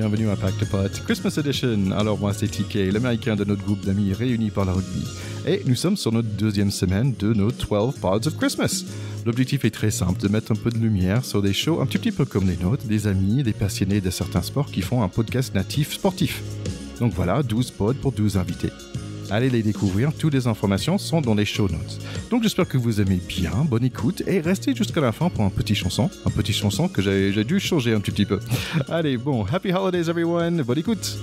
bienvenue à Pack de Potes Christmas Edition. Alors moi c'est TK, l'américain de notre groupe d'amis réunis par le rugby. Et nous sommes sur notre deuxième semaine de nos 12 Pods of Christmas. L'objectif est très simple, de mettre un peu de lumière sur des shows un petit peu comme les nôtres, des amis, des passionnés de certains sports qui font un podcast natif sportif. Donc voilà, 12 pods pour 12 invités. Allez les découvrir, toutes les informations sont dans les show notes. Donc j'espère que vous aimez bien, bonne écoute et restez jusqu'à la fin pour un petit chanson que j'ai dû changer un petit peu. Allez, bon, happy holidays everyone, bonne écoute.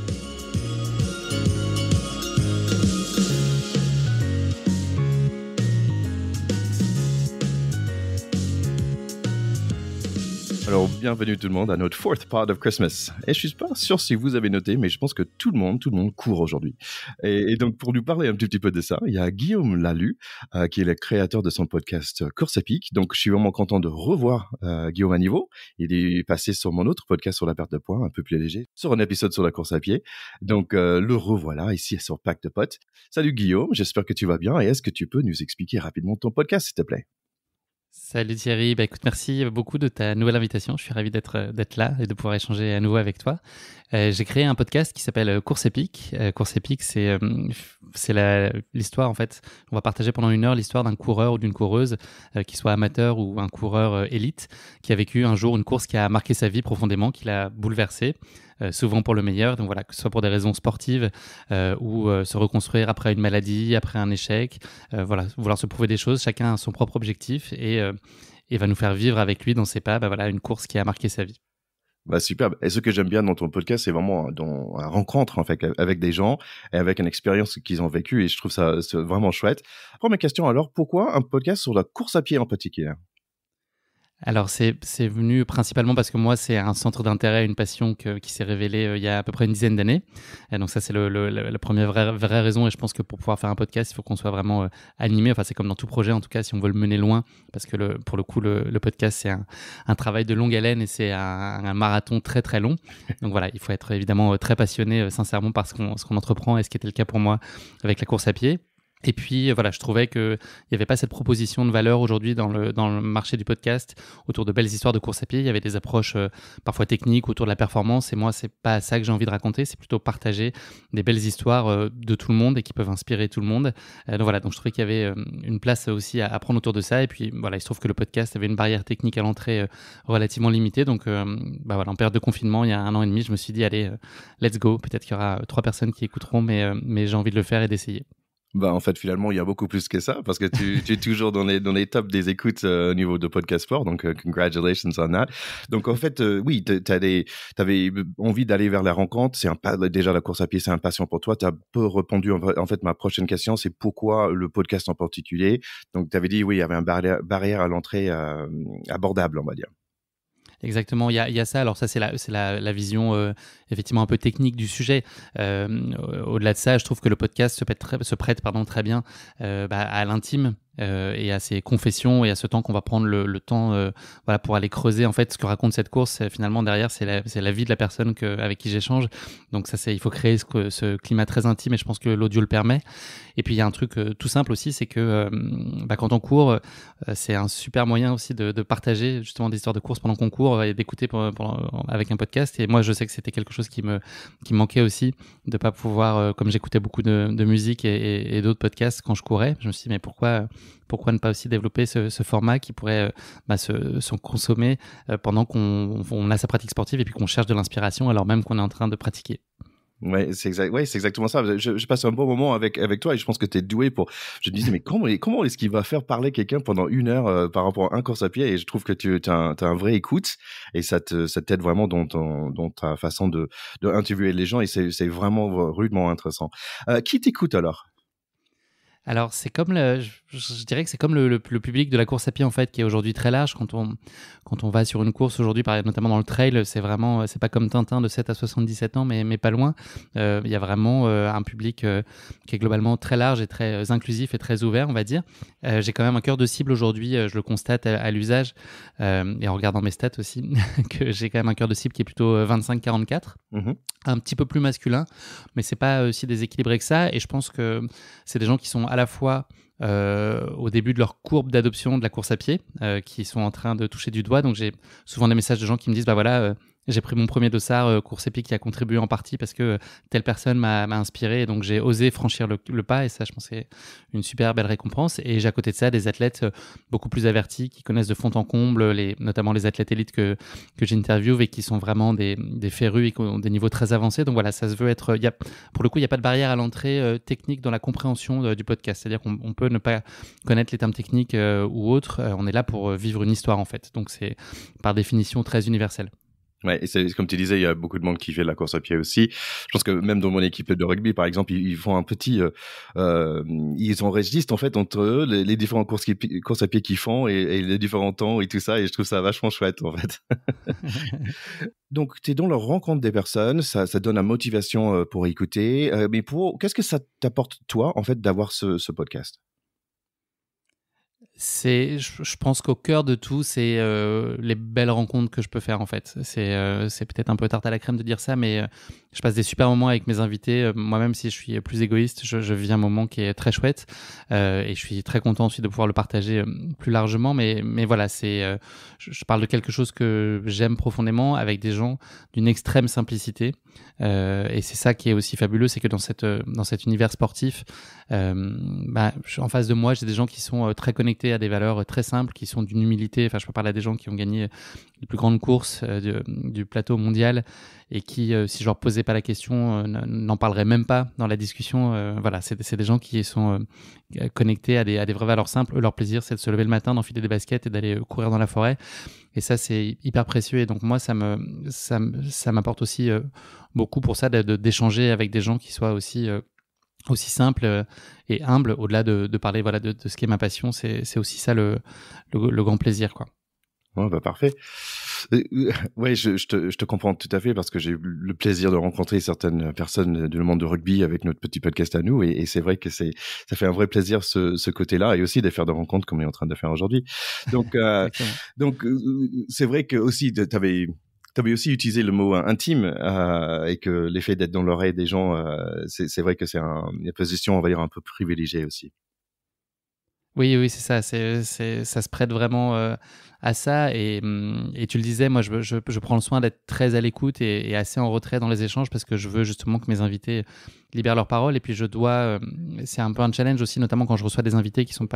Alors, bienvenue tout le monde à notre fourth pod of Christmas. Et je suis pas sûr si vous avez noté, mais je pense que tout le monde court aujourd'hui. Et donc, pour nous parler un petit peu de ça, il y a Guillaume Lalu, qui est le créateur de son podcast Course épique. Donc, je suis vraiment content de revoir Guillaume à niveau. Il est passé sur mon autre podcast sur la perte de poids, un peu plus léger, sur un épisode sur la course à pied. Donc, le revoilà ici sur Pack de Potes. Salut Guillaume, j'espère que tu vas bien. Et est-ce que tu peux nous expliquer rapidement ton podcast, s'il te plaît? Salut Thierry, écoute, merci beaucoup de ta nouvelle invitation. Je suis ravi d'être là et de pouvoir échanger à nouveau avec toi. J'ai créé un podcast qui s'appelle Course épique. Course épique, c'est l'histoire en fait. On va partager pendant 1 heure l'histoire d'un coureur ou d'une coureuse, qui soit amateur ou un coureur élite, qui a vécu un jour une course qui a marqué sa vie profondément, qui l'a bouleversé. Souvent pour le meilleur, donc voilà, que ce soit pour des raisons sportives ou se reconstruire après une maladie, après un échec, voilà, vouloir se prouver des choses, chacun a son propre objectif et va nous faire vivre avec lui dans ses pas, voilà, une course qui a marqué sa vie. Bah superbe. Et ce que j'aime bien dans ton podcast, c'est vraiment dans la rencontre en fait avec des gens et avec une expérience qu'ils ont vécue et je trouve ça c'est vraiment chouette. Première question alors, pourquoi un podcast sur la course à pied en particulier? Alors, c'est venu principalement parce que moi, c'est un centre d'intérêt, une passion qui s'est révélée il y a à peu près une dizaine d'années. Et donc ça, c'est la première vraie raison. Et je pense que pour pouvoir faire un podcast, il faut qu'on soit vraiment animé. Enfin, c'est comme dans tout projet, en tout cas, si on veut le mener loin. Parce que pour le coup, le podcast, c'est un travail de longue haleine et c'est un marathon très, très long. Donc voilà, il faut être évidemment très passionné, sincèrement, par ce qu'on entreprend et ce qui était le cas pour moi avec la course à pied. Et puis voilà, je trouvais qu'il n'y avait pas cette proposition de valeur aujourd'hui dans le marché du podcast autour de belles histoires de course à pied. Il y avait des approches parfois techniques autour de la performance et moi, c'est pas ça que j'ai envie de raconter, c'est plutôt partager des belles histoires de tout le monde et qui peuvent inspirer tout le monde. Donc voilà, donc je trouvais qu'il y avait une place aussi à prendre autour de ça. Et puis voilà, il se trouve que le podcast avait une barrière technique à l'entrée relativement limitée. Donc voilà, en période de confinement, il y a 1 an et demi, je me suis dit, allez, let's go. Peut-être qu'il y aura 3 personnes qui écouteront, mais j'ai envie de le faire et d'essayer. Bah en fait finalement il y a beaucoup plus que ça parce que tu es toujours dans les tops des écoutes au niveau de Podcast Sport, donc congratulations on that. Donc en fait oui, t'avais envie d'aller vers la rencontre, déjà la course à pied c'est un passion pour toi, t'as peu répondu en fait ma prochaine question c'est pourquoi le podcast en particulier. Donc t'avais dit oui il y avait un barrière à l'entrée abordable on va dire. Exactement, il y a ça. Alors ça, c'est la vision effectivement un peu technique du sujet. Au-delà de ça, je trouve que le podcast se prête très bien à l'intime. Et à ces confessions et à ce temps qu'on va prendre le temps voilà, pour aller creuser en fait ce que raconte cette course. Finalement derrière c'est la vie de la personne avec qui j'échange, donc ça il faut créer ce climat très intime et je pense que l'audio le permet. Et puis il y a un truc tout simple aussi, c'est que quand on court c'est un super moyen aussi de partager justement des histoires de course pendant qu'on court et d'écouter avec un podcast. Et moi je sais que c'était quelque chose qui me manquait aussi, de pas pouvoir comme j'écoutais beaucoup de musique et d'autres podcasts quand je courais, je me suis dit mais pourquoi ne pas aussi développer ce format qui pourrait se consommer pendant qu'on a sa pratique sportive et puis qu'on cherche de l'inspiration alors même qu'on est en train de pratiquer. Ouais, c'est exactement ça. Je passe un bon moment avec toi et je pense que tu es doué pour. Je me disais mais comment est-ce qu'il va faire parler quelqu'un pendant 1 heure par rapport à un course à pied, et je trouve que t'as un vrai écoute et ça t'aide vraiment dans ta façon de interviewer les gens et c'est vraiment rudement intéressant. Qui t'écoute alors? Alors, c'est comme je dirais que c'est comme le public de la course à pied en fait, qui est aujourd'hui très large. Quand on va sur une course aujourd'hui, notamment dans le trail, c'est vraiment, c'est pas comme Tintin de 7 à 77 ans, mais pas loin. Il y a vraiment un public qui est globalement très large et très inclusif et très ouvert, on va dire. J'ai quand même un cœur de cible aujourd'hui, je le constate à l'usage et en regardant mes stats aussi, que j'ai quand même un cœur de cible qui est plutôt 25-44, un petit peu plus masculin, mais c'est pas aussi déséquilibré que ça. Et je pense que c'est des gens qui sont à la fois au début de leur courbe d'adoption de la course à pied, qui sont en train de toucher du doigt. Donc j'ai souvent des messages de gens qui me disent j'ai pris mon premier dossard course épique qui a contribué en partie parce que telle personne m'a inspiré et donc j'ai osé franchir le pas et ça je pense c'est une super belle récompense. Et j'ai à côté de ça des athlètes beaucoup plus avertis qui connaissent de fond en comble notamment les athlètes élites que j'interviewe et qui sont vraiment des férus et qui ont des niveaux très avancés. Donc voilà, ça se veut être pour le coup il n'y a pas de barrière à l'entrée technique dans la compréhension du podcast, c'est-à-dire qu'on peut ne pas connaître les termes techniques ou autres, on est là pour vivre une histoire en fait, donc c'est par définition très universel. Ouais, et c'est comme tu disais, il y a beaucoup de monde qui fait de la course à pied aussi. Je pense que même dans mon équipe de rugby, par exemple, ils font un petit, ils enregistrent en fait entre eux les différentes courses à pied qu'ils font et les différents temps et tout ça. Et je trouve ça vachement chouette en fait. Donc, tu es dans leur rencontre des personnes, ça donne la motivation pour écouter. Mais qu'est-ce que ça t'apporte toi en fait d'avoir ce podcast? Je pense qu'au cœur de tout, c'est les belles rencontres que je peux faire en fait. C'est peut-être un peu tarte à la crème de dire ça, mais je passe des super moments avec mes invités. Moi-même, si je suis plus égoïste, je vis un moment qui est très chouette et je suis très content aussi de pouvoir le partager plus largement. Mais voilà, je parle de quelque chose que j'aime profondément avec des gens d'une extrême simplicité. Et c'est ça qui est aussi fabuleux, c'est que dans cet univers sportif, en face de moi, j'ai des gens qui sont très connectés à des valeurs très simples, qui sont d'une humilité. Enfin, je peux parler à des gens qui ont gagné les plus grandes courses du plateau mondial et qui, si je leur posais pas la question, n'en parleraient même pas dans la discussion. Voilà, c'est des gens qui sont connectés à des vraies valeurs simples. Eux, leur plaisir, c'est de se lever le matin, d'enfiler des baskets et d'aller courir dans la forêt. Et ça, c'est hyper précieux. Et donc moi, ça m'apporte aussi beaucoup pour ça d'échanger avec des gens qui soient aussi simples et humbles. Au-delà de parler de ce qui est ma passion, c'est aussi ça le grand plaisir, quoi. Ouais, bah parfait. Ouais, je te comprends tout à fait parce que j'ai eu le plaisir de rencontrer certaines personnes du monde de rugby avec notre petit podcast à nous et c'est vrai que ça fait un vrai plaisir ce côté-là et aussi de faire des rencontres comme on est en train de faire aujourd'hui. Donc c'est vrai que aussi t'avais aussi utilisé le mot intime et que l'effet d'être dans l'oreille des gens, c'est vrai que c'est une position, on va dire, un peu privilégiée aussi. Oui, c'est ça. Ça se prête vraiment à ça. Et tu le disais, moi, je prends le soin d'être très à l'écoute et assez en retrait dans les échanges parce que je veux justement que mes invités libèrent leurs paroles. Et puis, c'est un peu un challenge aussi, notamment quand je reçois des invités qui sont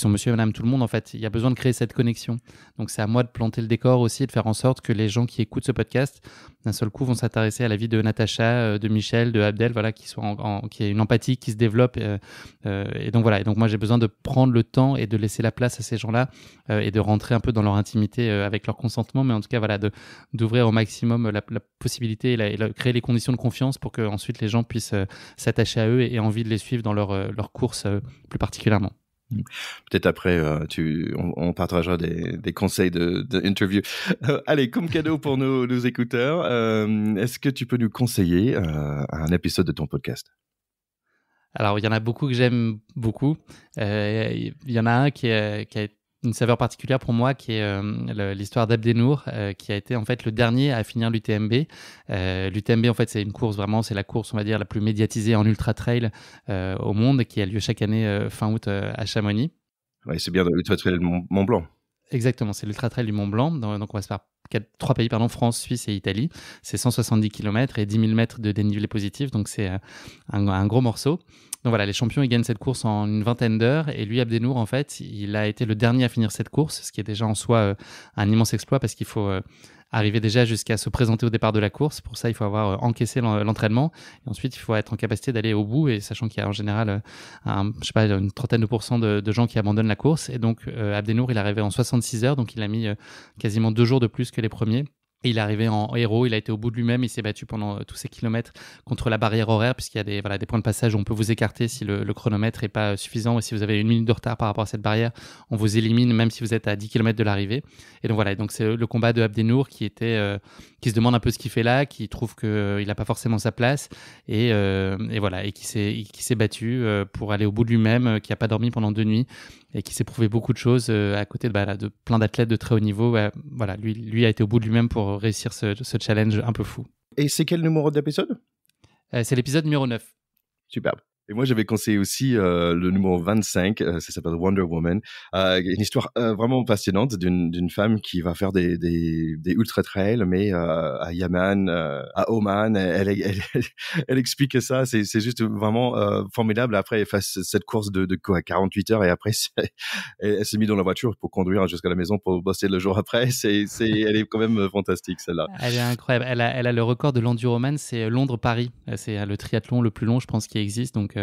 monsieur et madame tout le monde. En fait, il y a besoin de créer cette connexion. Donc, c'est à moi de planter le décor aussi, de faire en sorte que les gens qui écoutent ce podcast, d'un seul coup, vont s'intéresser à la vie de Natacha, de Michel, de Abdel, voilà, qui y ait une empathie qui se développe. Et donc, voilà. Et donc, moi, j'ai besoin de prendre le temps et de laisser la place à ces gens-là et de rentrer un peu dans leur intimité avec leur consentement, mais en tout cas voilà, d'ouvrir au maximum la possibilité et créer les conditions de confiance pour que ensuite les gens puissent s'attacher à eux et envie de les suivre dans leur course plus particulièrement. Peut-être après, on partagera des conseils d'interview. Allez, comme cadeau pour nos écouteurs, est-ce que tu peux nous conseiller un épisode de ton podcast? Alors, il y en a beaucoup que j'aime beaucoup. Il y en a un qui a une saveur particulière pour moi, qui est l'histoire d'Abdenour, qui a été en fait le dernier à finir l'UTMB. L'UTMB, en fait, c'est une course, vraiment, c'est la course, on va dire, la plus médiatisée en ultra-trail au monde, qui a lieu chaque année fin août à Chamonix. Ouais, c'est bien l'ultra-trail du Mont Blanc. Exactement, c'est l'ultra-trail du Mont Blanc. Donc, on va se faire 3 pays, France, Suisse et Italie. C'est 170 km et 10 000 mètres de dénivelé positif, donc c'est un gros morceau. Donc voilà, les champions, ils gagnent cette course en une vingtaine d'heures. Et lui, Abdenour, en fait, il a été le dernier à finir cette course, ce qui est déjà en soi un immense exploit parce qu'il faut arriver déjà jusqu'à se présenter au départ de la course. Pour ça, il faut avoir encaissé l'entraînement. Et ensuite, il faut être en capacité d'aller au bout. Et sachant qu'il y a en général, une trentaine de pourcents de gens qui abandonnent la course. Et donc, Abdenour, il est arrivé en 66 heures. Donc, il a mis quasiment 2 jours de plus que les premiers. Et il est arrivé en héros, il a été au bout de lui-même, il s'est battu pendant tous ces kilomètres contre la barrière horaire, puisqu'il y a des points de passage où on peut vous écarter si le chronomètre n'est pas suffisant, et si vous avez 1 minute de retard par rapport à cette barrière, on vous élimine même si vous êtes à 10 km de l'arrivée. Et donc voilà, donc c'est le combat de Abdenour qui se demande un peu ce qu'il fait là, qui trouve qu'il n'a pas forcément sa place, et voilà, et qui s'est battu pour aller au bout de lui-même, qui n'a pas dormi pendant 2 nuits, et qui s'est prouvé beaucoup de choses à côté de plein d'athlètes de très haut niveau. Voilà, lui a été au bout de lui-même pour réussir ce challenge un peu fou. Et c'est quel numéro d'épisode? C'est l'épisode numéro 9. Superbe. Et moi, j'avais conseillé aussi le numéro 25, ça s'appelle Wonder Woman. Une histoire vraiment passionnante d'une femme qui va faire des ultra-trails, mais à Yaman, à Oman. Elle explique ça. C'est juste vraiment formidable. Après, elle fait cette course de 48 heures et après, elle s'est mise dans la voiture pour conduire jusqu'à la maison pour bosser le jour après. Elle est quand même fantastique, celle-là. Elle est incroyable. Elle a le record de l'enduroman, c'est Londres-Paris. C'est le triathlon le plus long, je pense, qui existe. Donc,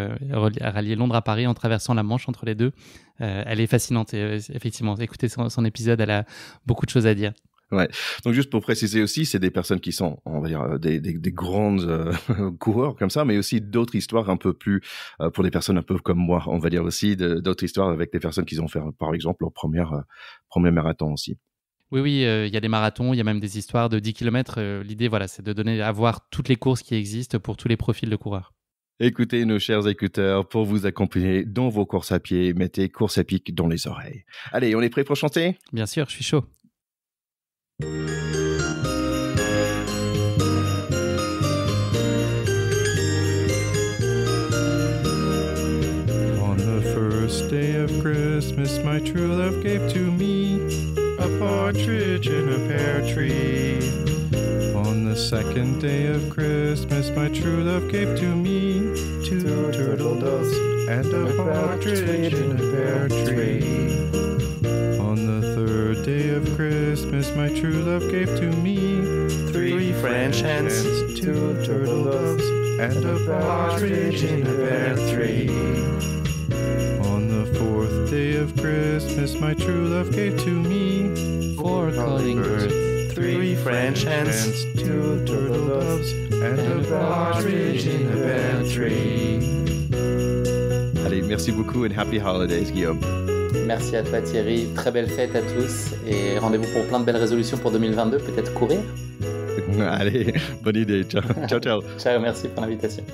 rallier Londres à Paris en traversant la Manche entre les deux. Elle est fascinante. Et, effectivement, écoutez son épisode, elle a beaucoup de choses à dire. Ouais. Donc juste pour préciser aussi, c'est des personnes qui sont, on va dire, des grandes coureurs comme ça, mais aussi d'autres histoires un peu plus pour des personnes un peu comme moi, on va dire aussi d'autres histoires avec des personnes qui ont fait, par exemple, leur premier marathon aussi. Oui, il y a des marathons, il y a même des histoires de 10 km. L'idée, voilà, c'est de donner à voir toutes les courses qui existent pour tous les profils de coureurs. Écoutez, nos chers écouteurs, pour vous accompagner dans vos courses à pied, mettez Course à pic dans les oreilles. Allez, on est prêt pour chanter ? Bien sûr, je suis chaud. On the first day of Christmas, my true love gave to me a partridge in a pear tree. On the second day of Christmas, my true love gave to me two turtle doves and a partridge in a pear tree. On the third day of Christmas, my true love gave to me three French hens, two turtle doves, and a partridge in a pear tree. On the fourth day of Christmas, my true love gave to me four calling birds, three French hens, two turtle doves, and a partridge in a pear tree. Allez, merci beaucoup and happy holidays, Guillaume. Merci à toi Thierry, très belle fête à tous et rendez-vous pour plein de belles résolutions pour 2022, peut-être courir. Allez, bonne idée, ciao. Ciao, merci pour l'invitation.